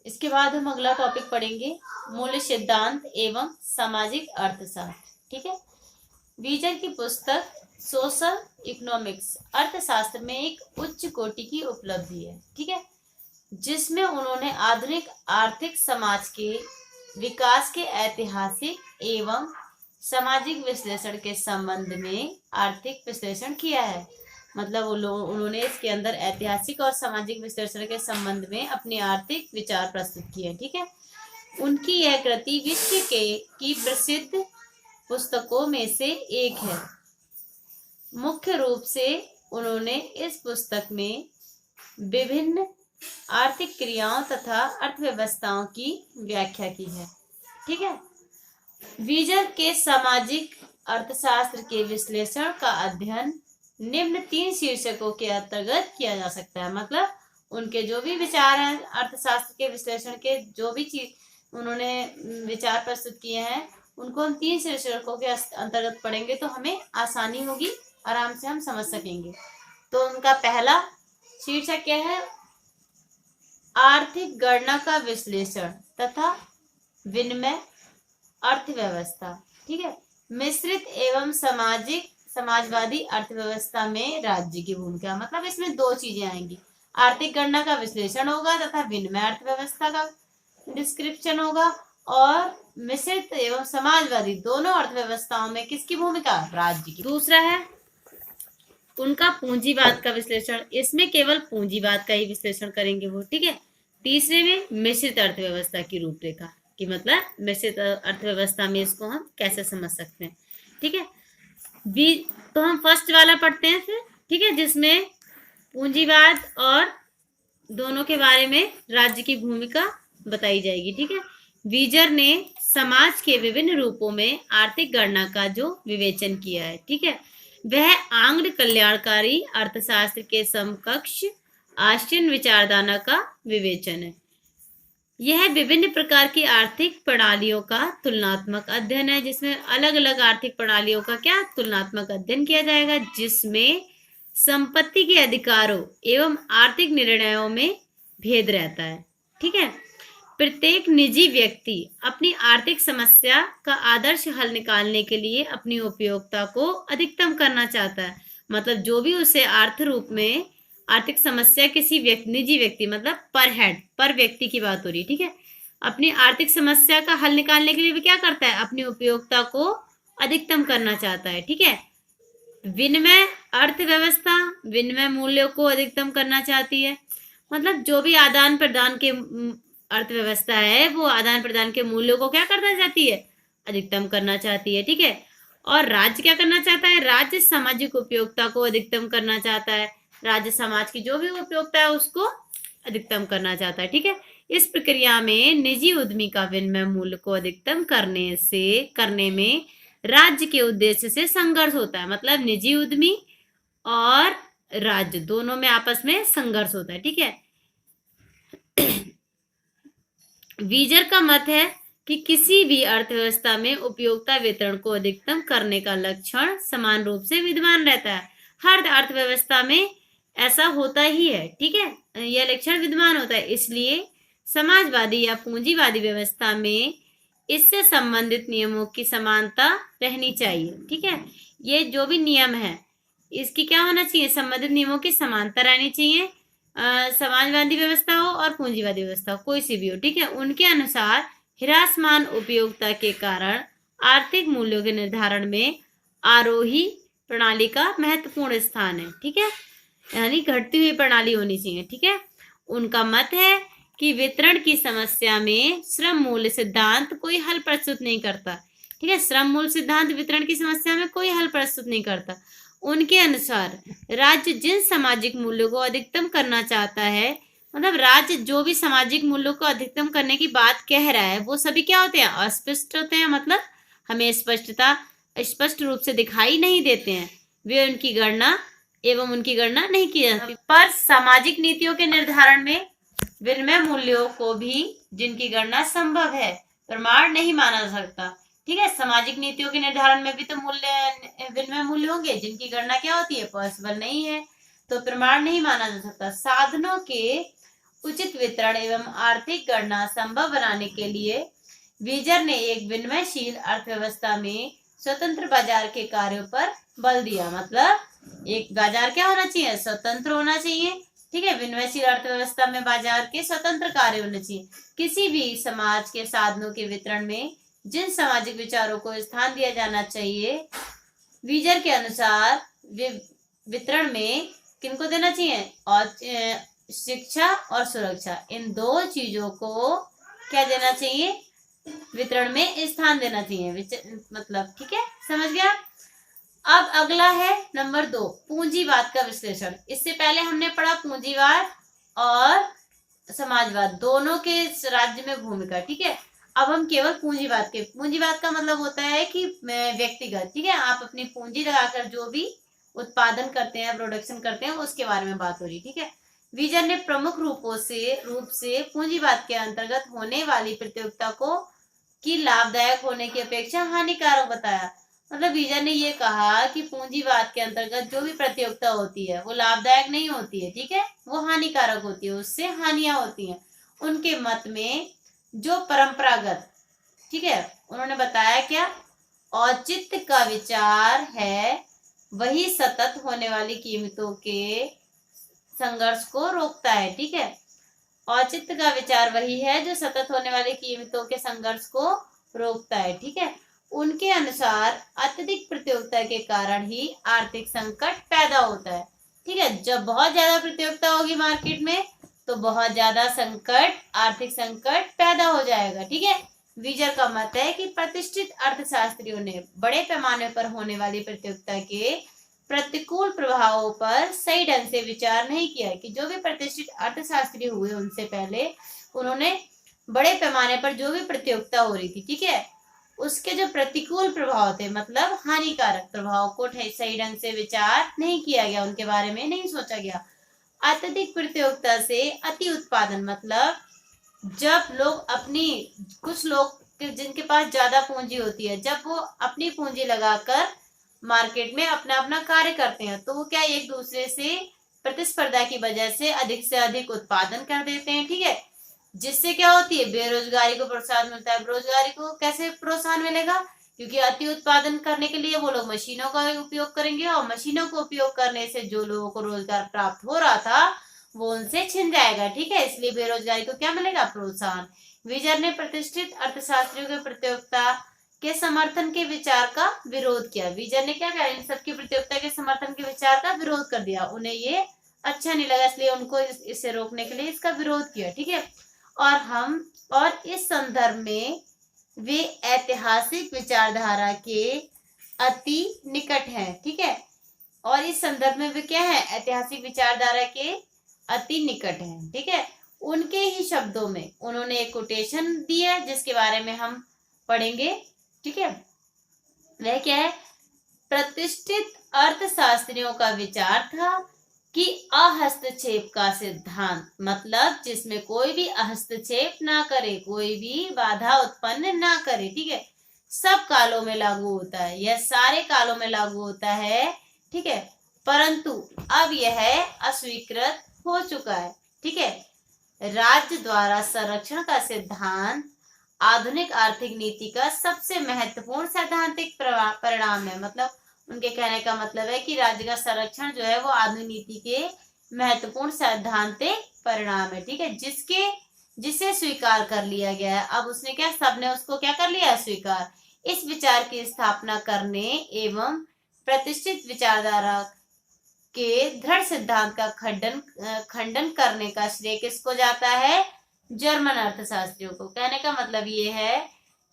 इसके बाद हम अगला टॉपिक पढ़ेंगे, मूल्य सिद्धांत एवं सामाजिक अर्थशास्त्र। ठीक है। वीजर की पुस्तक सोशल इकोनॉमिक्स अर्थशास्त्र में एक उच्च कोटि की उपलब्धि है। ठीक है, जिसमें उन्होंने आधुनिक आर्थिक समाज के विकास के ऐतिहासिक एवं सामाजिक विश्लेषण के संबंध में आर्थिक विश्लेषण किया है। मतलब उन्होंने इसके अंदर ऐतिहासिक और सामाजिक विश्लेषण के संबंध में अपने आर्थिक विचार प्रस्तुत किए। ठीक है, उनकी यह कृति विश्व की प्रसिद्ध पुस्तकों में से एक है। मुख्य रूप से उन्होंने इस पुस्तक में विभिन्न आर्थिक क्रियाओं तथा अर्थव्यवस्थाओं की व्याख्या की है। ठीक है, वीजर के सामाजिक अर्थशास्त्र के विश्लेषण का अध्ययन निम्न 3 शीर्षकों के अंतर्गत किया जा सकता है। मतलब उनके जो भी विचार हैं अर्थशास्त्र के विश्लेषण के, जो भी चीज उन्होंने विचार प्रस्तुत किए हैं, उनको हम 3 शीर्षकों के अंतर्गत पढ़ेंगे तो हमें आसानी होगी, आराम से हम समझ सकेंगे। तो उनका पहला शीर्षक क्या है? आर्थिक गणना का विश्लेषण तथा विनिमय अर्थव्यवस्था। ठीक है, मिश्रित एवं समाजवादी अर्थव्यवस्था में राज्य की भूमिका। मतलब इसमें 2 चीजें आएंगी, आर्थिक गणना का विश्लेषण होगा तथा विनिमय अर्थव्यवस्था का डिस्क्रिप्शन होगा, और मिश्रित एवं समाजवादी दोनों अर्थव्यवस्थाओं में किसकी भूमिका? राज्य की। दूसरा है उनका पूंजीवाद का विश्लेषण, इसमें केवल पूंजीवाद का ही विश्लेषण करेंगे वो। ठीक है, तीसरे में मिश्रित अर्थव्यवस्था की रूपरेखा, कि मतलब मिश्रित अर्थव्यवस्था में इसको हम कैसे समझ सकते हैं। ठीक है, तो हम फर्स्ट वाला पढ़ते हैं फिर। ठीक है, जिसमें पूंजीवाद और दोनों के बारे में राज्य की भूमिका बताई जाएगी। ठीक है, वीजर ने समाज के विभिन्न रूपों में आर्थिक गणना का जो विवेचन किया है, ठीक है, वह आंग्ल कल्याणकारी अर्थशास्त्र के समकक्ष ऑस्टिन विचारधारा का विवेचन है। यह विभिन्न प्रकार की आर्थिक प्रणालियों का तुलनात्मक अध्ययन है, जिसमें अलग अलग आर्थिक प्रणालियों का क्या तुलनात्मक अध्ययन किया जाएगा, जिसमें संपत्ति के अधिकारों एवं आर्थिक निर्णयों में भेद रहता है। ठीक है, प्रत्येक निजी व्यक्ति अपनी आर्थिक समस्या का आदर्श हल निकालने के लिए अपनी उपयोगिता को अधिकतम करना चाहता है। मतलब जो भी उसे अर्थ रूप में आर्थिक समस्या किसी निजी व्यक्ति, मतलब पर हेड, पर व्यक्ति की बात हो रही है। ठीक है, अपनी आर्थिक समस्या का हल निकालने के लिए भी क्या करता है? अपनी उपयोगिता को अधिकतम करना चाहता है। ठीक है, विनिमय अर्थव्यवस्था विनिमय मूल्यों को अधिकतम करना चाहती है। मतलब जो भी आदान प्रदान के अर्थव्यवस्था है, वो आदान प्रदान के मूल्यों को क्या करना चाहती है? अधिकतम करना चाहती है। ठीक है, और राज्य क्या करना चाहता है? राज्य सामाजिक उपयोगिता को अधिकतम करना चाहता है। राज्य समाज की जो भी उपयोगिता है उसको अधिकतम करना चाहता है। ठीक है, इस प्रक्रिया में निजी उद्यमी का विनिमय मूल्य को अधिकतम करने में राज्य के उद्देश्य से संघर्ष होता है। मतलब निजी उद्यमी और राज्य दोनों में आपस में संघर्ष होता है। ठीक है, वीजर का मत है कि किसी भी अर्थव्यवस्था में उपयोगिता वितरण को अधिकतम करने का लक्षण समान रूप से विद्यमान रहता है। हर अर्थव्यवस्था में ऐसा होता ही है। ठीक है, यह लक्षण विद्यमान होता है, इसलिए समाजवादी या पूंजीवादी व्यवस्था में इससे संबंधित नियमों की समानता रहनी चाहिए। ठीक है, ये जो भी नियम है इसकी क्या होना चाहिए? संबंधित नियमों की समानता रहनी चाहिए। समाजवादी व्यवस्था हो और पूंजीवादी व्यवस्था हो, कोई सी भी हो। ठीक है, उनके अनुसार ह्रासमान उपयोगिता के कारण आर्थिक मूल्यों के निर्धारण में आरोही प्रणाली का महत्वपूर्ण स्थान है। ठीक है, यानी घटती हुई प्रणाली होनी चाहिए। ठीक है, उनका मत है कि वितरण की समस्या में श्रम मूल्य सिद्धांत कोई हल प्रस्तुत नहीं करता। ठीक है, श्रम मूल्य सिद्धांत वितरण की समस्या में कोई हल प्रस्तुत नहीं करता। उनके अनुसार राज्य जिन सामाजिक मूल्यों को अधिकतम करना चाहता है, मतलब राज्य जो भी सामाजिक मूल्यों को अधिकतम करने की बात कह रहा है, वो सभी क्या होते हैं? अस्पष्ट होते हैं। मतलब हमें स्पष्ट रूप से दिखाई नहीं देते हैं, वे उनकी गणना नहीं की जाती। पर सामाजिक नीतियों के निर्धारण में विनिमय मूल्यों को भी, जिनकी गणना संभव है, प्रमाण नहीं माना जा सकता। ठीक है, सामाजिक नीतियों के निर्धारण में भी तो विनिमय मूल्य होंगे, जिनकी गणना क्या होती है? पॉसिबल नहीं है, तो प्रमाण नहीं माना जा सकता। साधनों के उचित वितरण एवं आर्थिक गणना संभव बनाने के लिए वीजर ने एक विनिमयशील अर्थव्यवस्था में स्वतंत्र बाजार के कार्यों पर बल दिया। मतलब एक बाजार क्या होना चाहिए, स्वतंत्र होना चाहिए। ठीक है, विनिमयशील अर्थव्यवस्था में बाजार के स्वतंत्र कार्य होने चाहिए। किसी भी समाज के साधनों के वितरण में जिन सामाजिक विचारों को स्थान दिया जाना चाहिए, वीजर के अनुसार वितरण में किनको देना चाहिए, और शिक्षा और सुरक्षा, इन दो चीजों को क्या देना चाहिए, वितरण में स्थान देना चाहिए। मतलब ठीक है, समझ गया। अब अगला है नंबर 2, पूंजीवाद का विश्लेषण। इससे पहले हमने पढ़ा पूंजीवाद और समाजवाद दोनों के राज्य में भूमिका। ठीक है, अब हम केवल पूंजीवाद का मतलब होता है कि व्यक्तिगत, ठीक है, आप अपनी पूंजी लगाकर जो भी उत्पादन करते हैं, प्रोडक्शन करते हैं, उसके बारे में बात हो रही। ठीक है, वीजर ने प्रमुख रूप से पूंजीवाद के अंतर्गत होने वाली प्रतियोगिता को की लाभदायक होने की अपेक्षा हानिकारक बताया। मतलब वीजर ने ये कहा कि पूंजीवाद के अंतर्गत जो भी प्रतियोगिता होती है वो लाभदायक नहीं होती है। ठीक है, वो हानिकारक होती है, उससे हानियां होती हैं। उनके मत में जो परंपरागत, ठीक है, उन्होंने बताया क्या, औचित्य का विचार है वही सतत होने वाली कीमतों के संघर्ष को रोकता है। ठीक है, औचित्य का विचार वही है जो सतत होने वाली कीमतों के संघर्ष को रोकता है। ठीक है, उनके अनुसार अत्यधिक प्रतियोगिता के कारण ही आर्थिक संकट पैदा होता है। ठीक है, जब बहुत ज्यादा प्रतियोगिता होगी मार्केट में तो बहुत ज्यादा संकट, आर्थिक संकट पैदा हो जाएगा। ठीक है, वीजर का मत है कि प्रतिष्ठित अर्थशास्त्रियों ने बड़े पैमाने पर होने वाली प्रतियोगिता के प्रतिकूल प्रभावों पर सही ढंग से विचार नहीं किया। कि जो भी प्रतिष्ठित अर्थशास्त्री हुए उनसे पहले उन्होंने बड़े पैमाने पर जो भी प्रतियोगिता हो रही थी, ठीक है, उसके जो प्रतिकूल प्रभाव थे, मतलब हानिकारक प्रभाव को सही ढंग से विचार नहीं किया गया, उनके बारे में नहीं सोचा गया। अत्यधिक प्रतियोगिता से अति उत्पादन, मतलब जब लोग कुछ लोग जिनके पास ज्यादा पूंजी होती है, जब वो अपनी पूंजी लगाकर मार्केट में अपना अपना कार्य करते हैं तो वो क्या एक दूसरे से प्रतिस्पर्धा की वजह से अधिक उत्पादन कर देते हैं। ठीक है, जिससे क्या होती है, बेरोजगारी को प्रोत्साहन मिलता है। बेरोजगारी को कैसे प्रोत्साहन मिलेगा, क्योंकि अति उत्पादन करने के लिए वो लोग मशीनों का उपयोग करेंगे, और मशीनों को उपयोग करने से जो लोगों को रोजगार प्राप्त हो रहा था वो उनसे छिन जाएगा। ठीक है, इसलिए बेरोजगारी को क्या मिलेगा, प्रोत्साहन। विजर ने प्रतिष्ठित अर्थशास्त्रियों के प्रतियोगिता के समर्थन के विचार का विरोध किया। विजर ने क्या किया, इन सबकी प्रतियोगिता के समर्थन के विचार का विरोध कर दिया। उन्हें ये अच्छा नहीं लगा, इसलिए उनको इसे रोकने के लिए इसका विरोध किया। ठीक है, और इस संदर्भ में वे ऐतिहासिक विचारधारा के अति निकट हैं। ठीक है, और इस संदर्भ में वे क्या है, ऐतिहासिक विचारधारा के अति निकट हैं। ठीक है, उनके ही शब्दों में उन्होंने एक कोटेशन दी है जिसके बारे में हम पढ़ेंगे। ठीक है, वह क्या है, प्रतिष्ठित अर्थशास्त्रियों का विचार था कि अहस्तक्षेप का सिद्धांत, मतलब जिसमें कोई भी हस्तक्षेप ना करे, कोई भी बाधा उत्पन्न ना करे, ठीक है, सब कालों में लागू होता है, यह सारे कालों में लागू होता है। ठीक है, परंतु अब यह अस्वीकृत हो चुका है। ठीक है, राज्य द्वारा संरक्षण का सिद्धांत आधुनिक आर्थिक नीति का सबसे महत्वपूर्ण सैद्धांतिक परिणाम है। मतलब उनके कहने का मतलब है कि राज्य का संरक्षण जो है वो आधुनिक नीति के महत्वपूर्ण सैद्धांतिक परिणाम है। ठीक है, जिसे स्वीकार कर लिया गया है। अब उसने क्या, सबने उसको क्या कर लिया, स्वीकार। इस विचार की स्थापना करने एवं प्रतिष्ठित विचारधारा के दृढ़ सिद्धांत का खंडन करने का श्रेय किसको जाता है, जर्मन अर्थशास्त्रियों को। कहने का मतलब ये है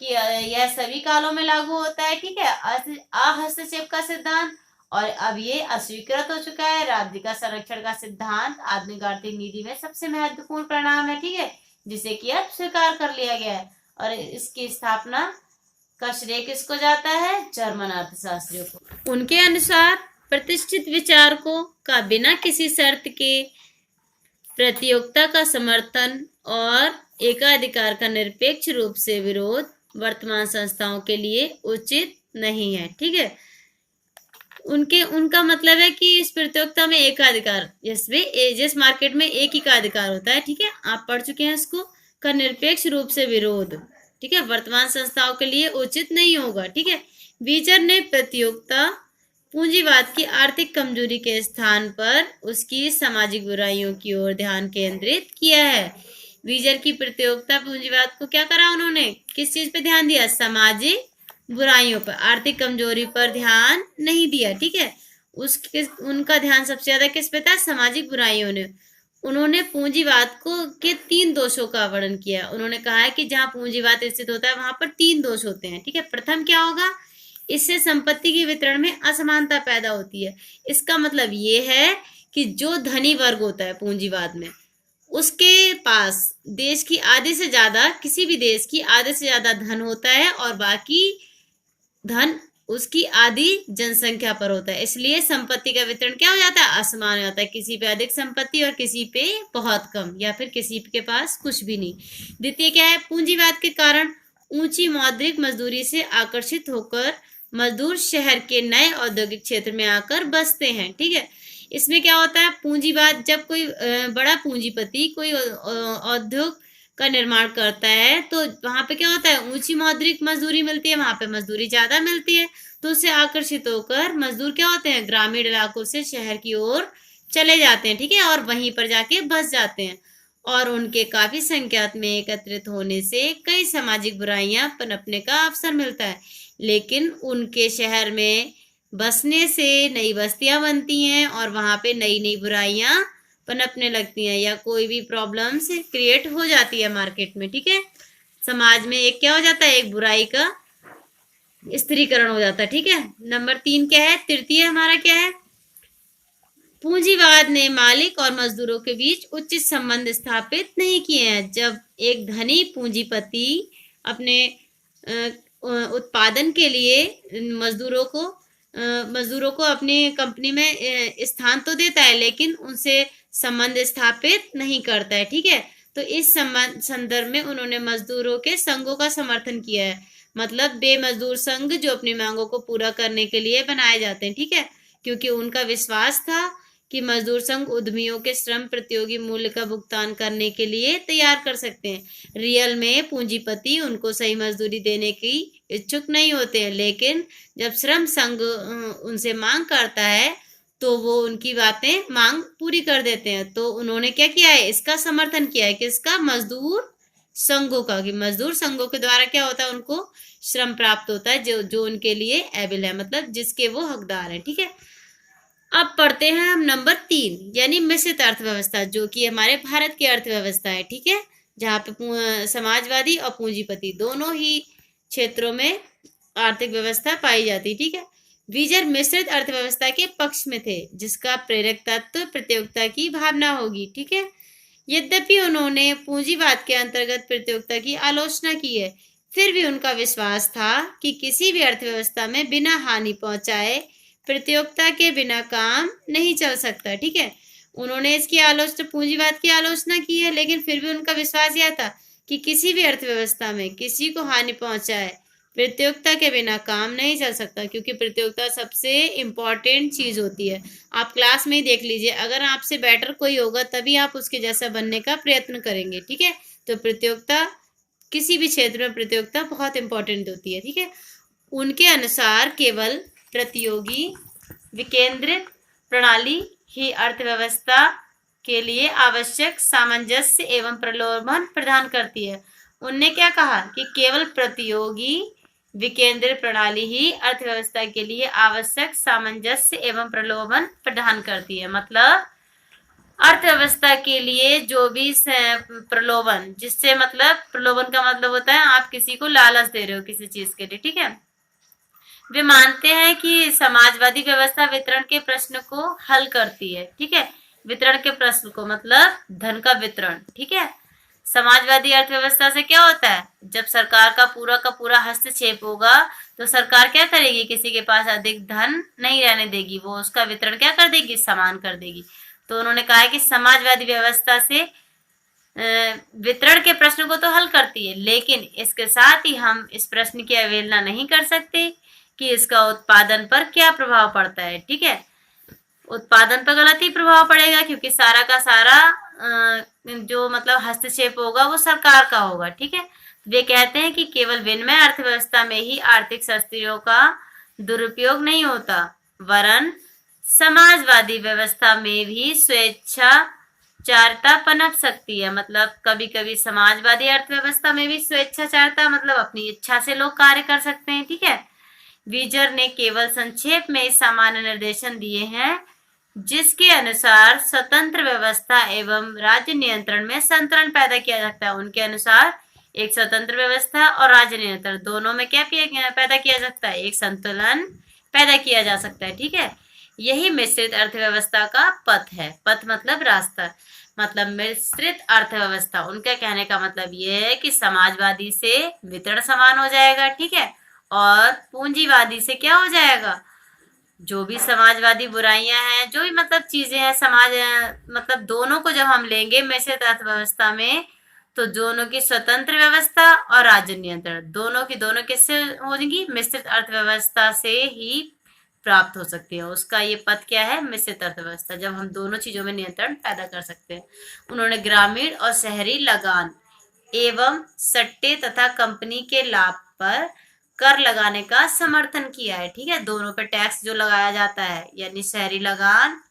कि यह सभी कालों में लागू होता है। ठीक है, अहस्तक्षेप का सिद्धांत, और अब ये अस्वीकृत हो चुका है। राज्य का संरक्षण का सिद्धांत आधुनिक आर्थिक नीति में सबसे महत्वपूर्ण परिणाम है। ठीक है, जिसे कि अब स्वीकार कर लिया गया है, और इसकी स्थापना का श्रेय किसको जाता है, जर्मन अर्थशास्त्रियों को। उनके अनुसार प्रतिष्ठित विचारकों का बिना किसी शर्त के प्रतियोगिता का समर्थन और एकाधिकार का निरपेक्ष रूप से विरोध वर्तमान संस्थाओं के लिए उचित नहीं है। ठीक है, उनके उनका मतलब है कि इस प्रतियोगिता में एकाधिकार, जिस मार्केट में एक ही का अधिकार होता है, ठीक है, आप पढ़ चुके हैं इसको, का निरपेक्ष रूप से विरोध, ठीक है, वर्तमान संस्थाओं के लिए उचित नहीं होगा, ठीक है। बीजर ने प्रतियोगिता पूंजीवाद की आर्थिक कमजोरी के स्थान पर उसकी सामाजिक बुराइयों की ओर ध्यान केंद्रित किया है। बीजर की प्रतियोगिता पूंजीवाद को क्या करा उन्होंने, किस चीज पे ध्यान दिया, सामाजिक बुराइयों पर, आर्थिक कमजोरी पर ध्यान नहीं दिया, ठीक है। उसके उनका ध्यान सबसे ज्यादा किस पे था, सामाजिक बुराइयों ने। उन्होंने पूंजीवाद को के 3 दोषों का वर्णन किया। उन्होंने कहा है कि जहां पूंजीवाद स्थित होता है वहां पर 3 दोष होते हैं, ठीक है। प्रथम क्या होगा, इससे संपत्ति के वितरण में असमानता पैदा होती है। इसका मतलब ये है कि जो धनी वर्ग होता है पूंजीवाद में, उसके पास देश की आधे से ज्यादा, किसी भी देश की आधे से ज्यादा धन होता है और बाकी धन उसकी आधी जनसंख्या पर होता है, इसलिए संपत्ति का वितरण क्या हो जाता है, असमान हो जाता है, किसी पे अधिक संपत्ति और किसी पे बहुत कम, या फिर किसी के पास कुछ भी नहीं। द्वितीय क्या है, पूंजीवाद के कारण ऊंची मौद्रिक मजदूरी से आकर्षित होकर मजदूर शहर के नए औद्योगिक क्षेत्र में आकर बसते हैं, ठीक है। इसमें क्या होता है, पूंजीवाद, जब कोई बड़ा पूंजीपति कोई औद्योग का निर्माण करता है तो वहां पे क्या होता है, ऊंची मौद्रिक मजदूरी मिलती है, वहां पे मजदूरी ज्यादा मिलती है, तो उससे आकर्षित होकर मजदूर क्या होते हैं, ग्रामीण इलाकों से शहर की ओर चले जाते हैं, ठीक है, और वहीं पर जाके बस जाते हैं। और उनके काफी संख्या में एकत्रित होने से कई सामाजिक बुराइयां पनपने का अवसर मिलता है। लेकिन उनके शहर में बसने से नई बस्तियां बनती हैं और वहां पे नई नई बुराइयां पनपने लगती हैं, या कोई भी प्रॉब्लम्स क्रिएट हो जाती है मार्केट में, ठीक है। समाज में एक क्या हो जाता है, एक बुराई का स्त्रीकरण हो जाता है, ठीक है। नंबर 3 क्या है, तृतीय हमारा क्या है, पूंजीवाद ने मालिक और मजदूरों के बीच उचित संबंध स्थापित नहीं किए हैं। जब एक धनी पूंजीपति अपने उत्पादन के लिए मजदूरों को अपनी कंपनी में स्थान तो देता है, लेकिन उनसे संबंध स्थापित नहीं करता है, ठीक है। तो इस संदर्भ में उन्होंने मजदूरों के संघों का समर्थन किया है, मतलब बेमजदूर संघ जो अपनी मांगों को पूरा करने के लिए बनाए जाते हैं, ठीक है, क्योंकि उनका विश्वास था कि मजदूर संघ उद्यमियों के श्रम प्रतियोगी मूल्य का भुगतान करने के लिए तैयार कर सकते हैं। रियल में पूंजीपति उनको सही मजदूरी देने की इच्छुक नहीं होते हैं, लेकिन जब श्रम संघ उनसे मांग करता है तो वो उनकी बातें मांग पूरी कर देते हैं। तो उन्होंने क्या किया है, इसका समर्थन किया है, किसका, मजदूर संघों का, कि मजदूर संघों के द्वारा क्या होता है, उनको श्रम प्राप्त होता है जो जो उनके लिए एबल है, मतलब जिसके वो हकदार है, ठीक है। अब पढ़ते हैं हम नंबर 3 यानी मिश्रित अर्थव्यवस्था, जो कि हमारे भारत की अर्थव्यवस्था है, ठीक है, जहाँ पे समाजवादी और पूंजीपति दोनों ही क्षेत्रों में आर्थिक व्यवस्था पाई जाती, ठीक है। बीजर मिश्रित अर्थव्यवस्था के पक्ष में थे, जिसका प्रेरक तत्व प्रतियोगिता की भावना होगी, ठीक है। यद्यपि उन्होंने पूंजीवाद के अंतर्गत प्रतियोगिता की आलोचना की है, फिर भी उनका विश्वास था कि किसी भी अर्थव्यवस्था में बिना हानि पहुंचाए प्रतियोगिता के बिना काम नहीं चल सकता, ठीक है। उन्होंने इसकी आलोचना, पूंजीवाद की आलोचना की है, लेकिन फिर भी उनका विश्वास यह था कि किसी भी अर्थव्यवस्था में किसी को हानि पहुंचाए प्रतियोगिता के बिना काम नहीं चल सकता, क्योंकि प्रतियोगिता सबसे इम्पोर्टेंट चीज होती है। आप क्लास में ही देख लीजिए, अगर आपसे बेटर कोई होगा तभी आप उसके जैसा बनने का प्रयत्न करेंगे, ठीक है। तो प्रतियोगिता, किसी भी क्षेत्र में प्रतियोगिता बहुत इंपॉर्टेंट होती है, ठीक है। उनके अनुसार केवल प्रतियोगी विकेंद्रित प्रणाली ही अर्थव्यवस्था के लिए आवश्यक सामंजस्य एवं प्रलोभन प्रदान करती है। उनने क्या कहा कि केवल प्रतियोगी विकेंद्रित प्रणाली ही अर्थव्यवस्था के लिए आवश्यक सामंजस्य एवं प्रलोभन प्रदान करती है, मतलब अर्थव्यवस्था के लिए जो भी प्रलोभन, जिससे, मतलब प्रलोभन का मतलब होता है आप किसी को लालच दे रहे हो किसी चीज के लिए, ठीक है। वे मानते हैं कि समाजवादी व्यवस्था वितरण के प्रश्न को हल करती है, ठीक है, वितरण के प्रश्न को, मतलब धन का वितरण, ठीक है। समाजवादी अर्थव्यवस्था से क्या होता है, जब सरकार का पूरा हस्तक्षेप होगा तो सरकार क्या करेगी, किसी के पास अधिक धन नहीं रहने देगी, वो उसका वितरण क्या कर देगी, समान कर देगी। तो उन्होंने कहा है कि समाजवादी व्यवस्था से वितरण के प्रश्न को तो हल करती है, लेकिन इसके साथ ही हम इस प्रश्न की अवहेलना नहीं कर सकते कि इसका उत्पादन पर क्या प्रभाव पड़ता है। ठीक है, उत्पादन पर गलत ही प्रभाव पड़ेगा, क्योंकि सारा का सारा जो मतलब हस्तक्षेप होगा वो सरकार का होगा। ठीक है, वे कहते हैं कि केवल विनिमय अर्थव्यवस्था में ही आर्थिक शस्त्रों का दुरुपयोग नहीं होता, वरन समाजवादी व्यवस्था में भी स्वेच्छाचारिता पनप सकती है। मतलब कभी कभी समाजवादी अर्थव्यवस्था में भी स्वेच्छाचारिता, मतलब अपनी इच्छा से लोग कार्य कर सकते हैं। ठीक है, वीजर ने केवल संक्षेप में सामान्य निर्देशन दिए हैं, जिसके अनुसार स्वतंत्र व्यवस्था एवं राज्य नियंत्रण में संतुलन पैदा किया जा सकता है। उनके अनुसार एक स्वतंत्र व्यवस्था और राज्य नियंत्रण दोनों में क्या पैदा किया जा सकता है, एक संतुलन पैदा किया जा सकता है। ठीक है, यही मिश्रित अर्थव्यवस्था का पथ है। पथ मतलब रास्ता, मतलब मिश्रित अर्थव्यवस्था। उनका कहने का मतलब यह है कि समाजवादी से वितरण समान हो जाएगा। ठीक है, और पूंजीवादी से क्या हो जाएगा, जो भी समाजवादी बुराइयां हैं, जो भी मतलब चीजें हैं समाज, मतलब दोनों को जब हम लेंगे मिश्रित अर्थव्यवस्था में, तो दोनों की स्वतंत्र व्यवस्था और राज्य नियंत्रण दोनों किससे होगी, मिश्रित अर्थव्यवस्था से ही प्राप्त हो सकती है। उसका ये पद क्या है, मिश्रित अर्थव्यवस्था, जब हम दोनों चीजों में नियंत्रण पैदा कर सकते हैं। उन्होंने ग्रामीण और शहरी लगान एवं सट्टे तथा कंपनी के लाभ पर कर लगाने का समर्थन किया है। ठीक है, दोनों पे टैक्स जो लगाया जाता है, यानी शहरी लगान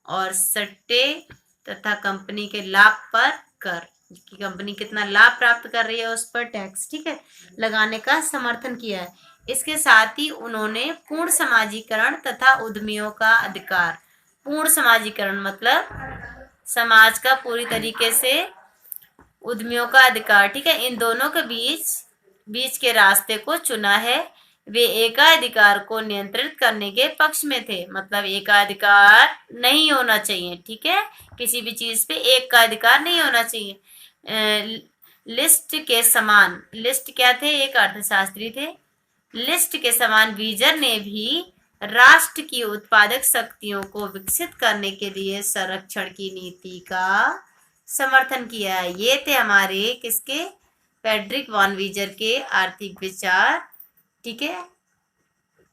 और सट्टे तथा कंपनी के लाभ पर कर, कि कंपनी कितना लाभ प्राप्त कर रही है उस पर टैक्स, ठीक है, लगाने का समर्थन किया है। इसके साथ ही उन्होंने पूर्ण समाजीकरण तथा उद्यमियों का अधिकार, पूर्ण समाजीकरण मतलब समाज का पूरी तरीके से उद्यमियों का अधिकार, ठीक है, इन दोनों के बीच के रास्ते को चुना है। वे एकाधिकार को नियंत्रित करने के पक्ष में थे, मतलब एकाधिकार नहीं होना चाहिए। ठीक है, किसी भी चीज पे एक का अधिकार नहीं होना चाहिए। लिस्ट के समान, लिस्ट क्या थे, एक अर्थशास्त्री थे, लिस्ट के समान वीजर ने भी राष्ट्र की उत्पादक शक्तियों को विकसित करने के लिए संरक्षण की नीति का समर्थन किया है। ये थे हमारे किसके, फ्रेडरिक वॉन वीजर के आर्थिक विचार। ठीक है,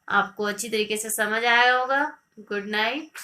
आपको अच्छी तरीके से समझ आया होगा। Good night.